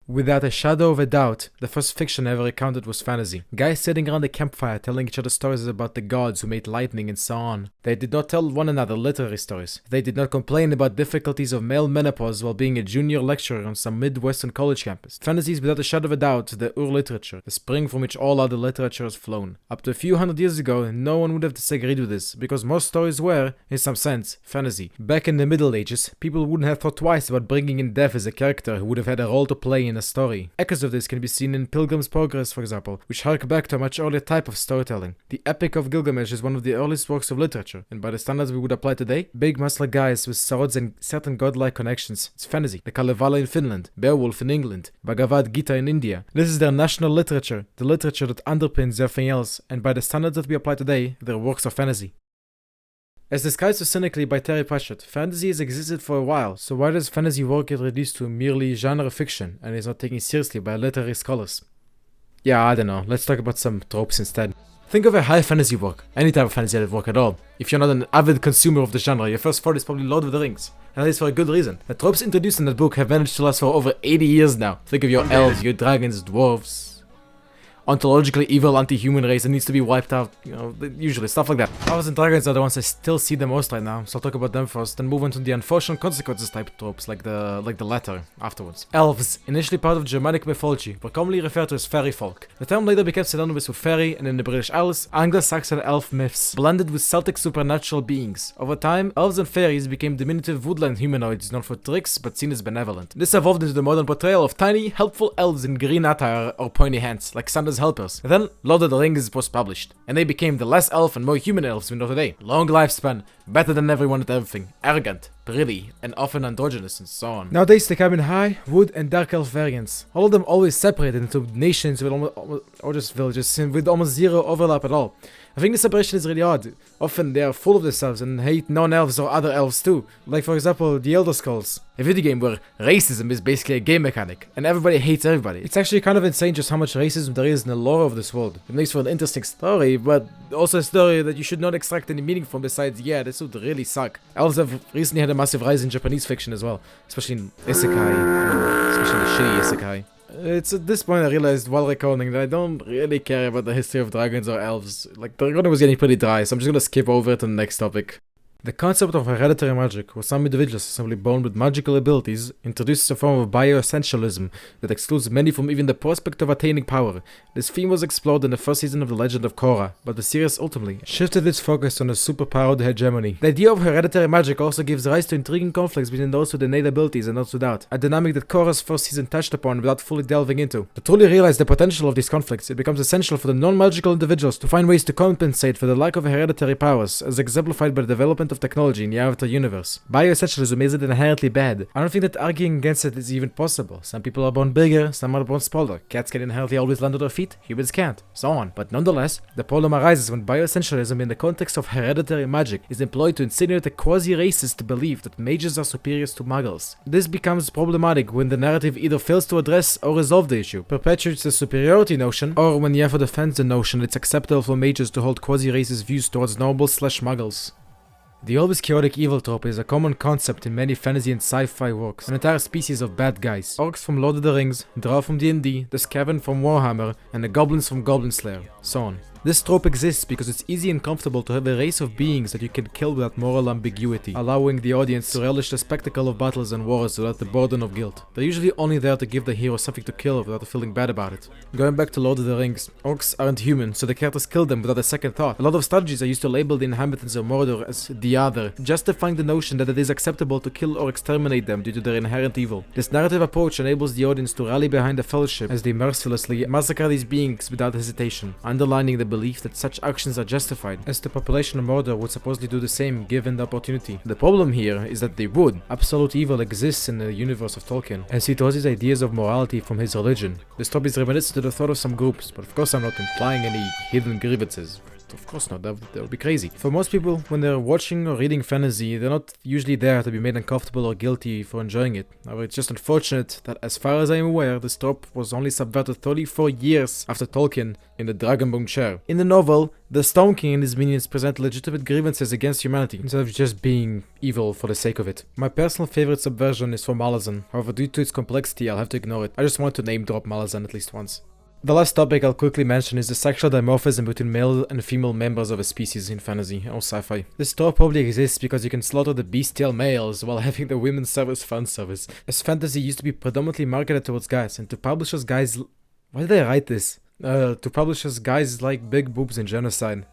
Without a shadow of a doubt, the first fiction ever recounted was fantasy. Guys sitting around a campfire telling each other stories about the gods who made lightning and so on. They did not tell one another literary stories. They did not complain about difficulties of male menopause while being a junior lecturer on some Midwestern college campus. Fantasy is without a shadow of a doubt the ur-literature, the spring from which all other literature has flown. Up to a few hundred years ago, no one would have disagreed with this, because most stories were, in some sense, fantasy. Back in the Middle Ages, people wouldn't have thought twice about bringing in death as a character who would have had a role to play in a story. Echoes of this can be seen in Pilgrim's Progress, for example, which hark back to a much earlier type of storytelling. The Epic of Gilgamesh is one of the earliest works of literature, and by the standards we would apply today, big muscular guys with swords and certain godlike connections. It's fantasy. The Kalevala in Finland, Beowulf in England, Bhagavad Gita in India. This is their national literature, the literature that underpins everything else, and by the standards that we apply today, their works are fantasy. As described so cynically by Terry Pratchett, fantasy has existed for a while, so why does fantasy work get reduced to merely genre fiction and is not taken seriously by literary scholars? Yeah, I don't know, let's talk about some tropes instead. Think of a high fantasy work, any type of fantasy work at all. If you're not an avid consumer of the genre, your first thought is probably Lord of the Rings. And that is for a good reason. The tropes introduced in that book have managed to last for over 80 years now. Think of your elves, your dragons, dwarves, ontologically evil anti-human race that needs to be wiped out, you know, usually stuff like that. Elves and dragons are the ones I still see the most right now, so I'll talk about them first, then move on to the unfortunate consequences type tropes, like the latter, afterwards. Elves, initially part of Germanic mythology, were commonly referred to as fairy folk. The term later became synonymous with fairy, and in the British Isles, Anglo-Saxon elf myths, blended with Celtic supernatural beings. Over time, elves and fairies became diminutive woodland humanoids known for tricks, but seen as benevolent. This evolved into the modern portrayal of tiny, helpful elves in green attire or pointy hands, like Santa's helpers. And then Lord of the Rings was published, and they became the less elf and more human elves we know today. Long lifespan, better than everyone at everything, arrogant, pretty, and often androgynous, and so on. Nowadays they come in high, wood, and dark elf variants. All of them always separated into nations with or just villages with almost zero overlap at all. I think the separation is really odd. Often they are full of themselves and hate non-elves or other elves too. Like for example, the Elder Scrolls, a video game where racism is basically a game mechanic, and everybody hates everybody. It's actually kind of insane just how much racism there is in the lore of this world. It makes for an interesting story, but also a story that you should not extract any meaning from besides, yeah, this would really suck. Elves have recently had a massive rise in Japanese fiction as well, especially in isekai, especially the shitty isekai. It's at this point I realized while recording that I don't really care about the history of dragons or elves. Like, the recording was getting pretty dry, so I'm just gonna skip over to the next topic. The concept of hereditary magic, where some individuals are simply born with magical abilities, introduces a form of bioessentialism that excludes many from even the prospect of attaining power. This theme was explored in the first season of The Legend of Korra, but the series ultimately shifted its focus on a superpowered hegemony. The idea of hereditary magic also gives rise to intriguing conflicts between those with innate abilities and those without, a dynamic that Korra's first season touched upon without fully delving into. To truly realize the potential of these conflicts, it becomes essential for the non-magical individuals to find ways to compensate for the lack of hereditary powers, as exemplified by the development of technology in the Avatar universe. Bioessentialism isn't inherently bad. I don't think that arguing against it is even possible. Some people are born bigger, some are born smaller. Cats can inherently always land on their feet, humans can't, so on. But nonetheless, the problem arises when bioessentialism in the context of hereditary magic is employed to insinuate a quasi-racist belief that mages are superior to muggles. This becomes problematic when the narrative either fails to address or resolve the issue, perpetuates the superiority notion, or when the effort defends the notion that it's acceptable for mages to hold quasi-racist views towards nobles/muggles. The always chaotic evil trope is a common concept in many fantasy and sci-fi works. An entire species of bad guys. Orcs from Lord of the Rings, Drow from D&D, the Skaven from Warhammer, and the Goblins from Goblin Slayer, so on. This trope exists because it's easy and comfortable to have a race of beings that you can kill without moral ambiguity, allowing the audience to relish the spectacle of battles and wars without the burden of guilt. They're usually only there to give the hero something to kill without feeling bad about it. Going back to Lord of the Rings, orcs aren't human, so the characters kill them without a second thought. A lot of strategies are used to label the inhabitants of Mordor as the other, justifying the notion that it is acceptable to kill or exterminate them due to their inherent evil. This narrative approach enables the audience to rally behind the Fellowship as they mercilessly massacre these beings without hesitation, underlining the belief that such actions are justified, as the population of Mordor would supposedly do the same given the opportunity. The problem here is that they would. Absolute evil exists in the universe of Tolkien, as he draws his ideas of morality from his religion. This trope is reminiscent to the thought of some groups, but of course I'm not implying any hidden grievances. Of course not, that would be crazy. For most people, when they're watching or reading fantasy, they're not usually there to be made uncomfortable or guilty for enjoying it. However, it's just unfortunate that, as far as I am aware, this trope was only subverted 34 years after Tolkien in the Dragonbone chair. In the novel, the Stone King and his minions present legitimate grievances against humanity, instead of just being evil for the sake of it. My personal favorite subversion is for Malazan. However, due to its complexity, I'll have to ignore it. I just want to name drop Malazan at least once. The last topic I'll quickly mention is the sexual dimorphism between male and female members of a species in fantasy or sci-fi. This trope probably exists because you can slaughter the bestial males while having the women serve as fan service, as fantasy used to be predominantly marketed towards guys, and to publishers guys... Why did I write this? To publishers guys like big boobs and genocide.